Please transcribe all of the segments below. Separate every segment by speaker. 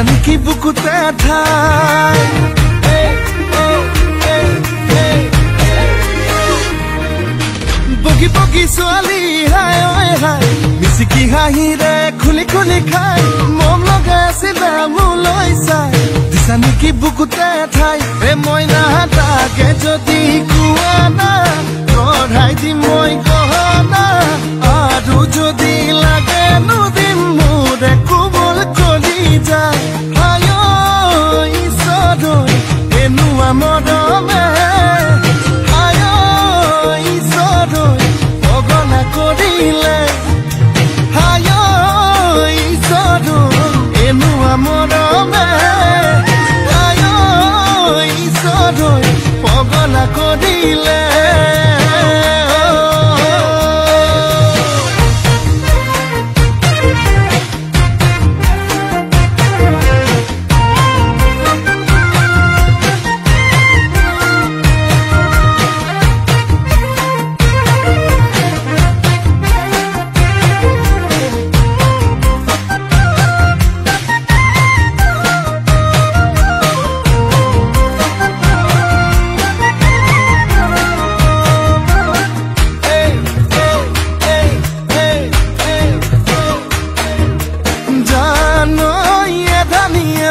Speaker 1: নেকি বুকুতে ঠাই বগি বগি ছোৱালী হাই ঐ হাই মিচিকি হাঁহিৰে খুলি খুলি খাই মম লগাই আছিলে মোলৈ চাই দিছা নেকি বুকুতে ঠাই মইনা তাকে যদি কোৱা না কঢ়াই দিম মই গহনা আৰু যদি লাগে নুদিম মোৰে কোমল কলি যায় হায় ঈশ্বৰ এনেকুৱা মৰমে কৰিলে হায় ঈশ্বৰ এনেকুৱা মৰমে হায় ঈশ্বৰ পগলা কৰিলে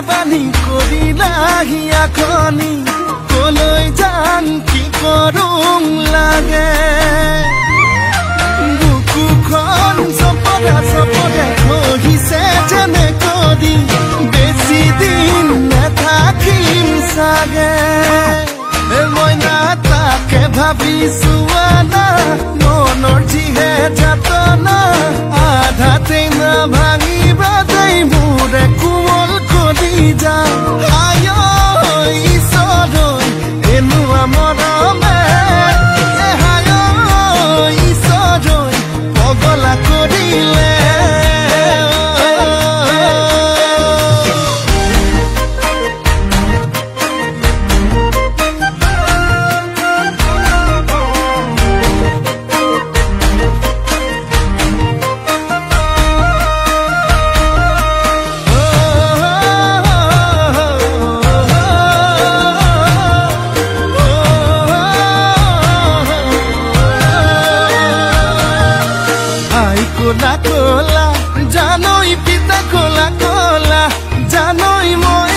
Speaker 1: বানি কৰিলাহি আখনি কলৈ যাম কি কৰোঁ লাগে বুকুখন চপৰা চপৰা খহিছে যেনে কৰি বেছি দিন নাথাকিম চাগে মইনা তাকে ভাবিছো আনা মনৰ যিহে যাতনা আধাতেই নাভাঙিবা দেই মোৰে কোমল হায় ঈশ্বৰ এনেকুৱা মৰমে হায় ঈশ্বৰ পগলা কৰিলে কোলা কোলা জানই পিতা কোলা কোলা জানই মই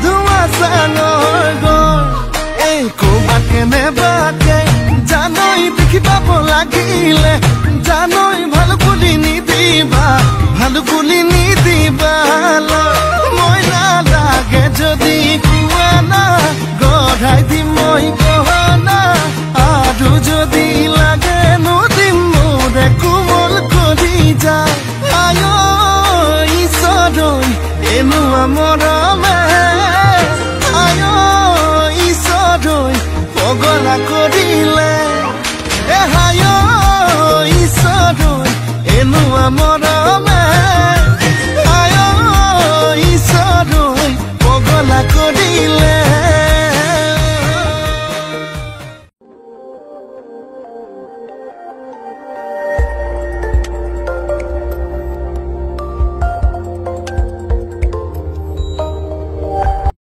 Speaker 1: ধোৱা চাঙৰ গৰ এই ক'বাকে নেবাকে জানই দেখি পাব লাগিলে জানই ভাল বুলি নিদিবা মই নালাগে যদি কোৱা না গঢ়াই দিম মই গহনা আৰু যদি লাগে নুদিম মোৰে কোমল কৰি যায় হায় ঈশ্বৰ এনেকুৱা মৰমে হায় ঈশ্বৰ পগলা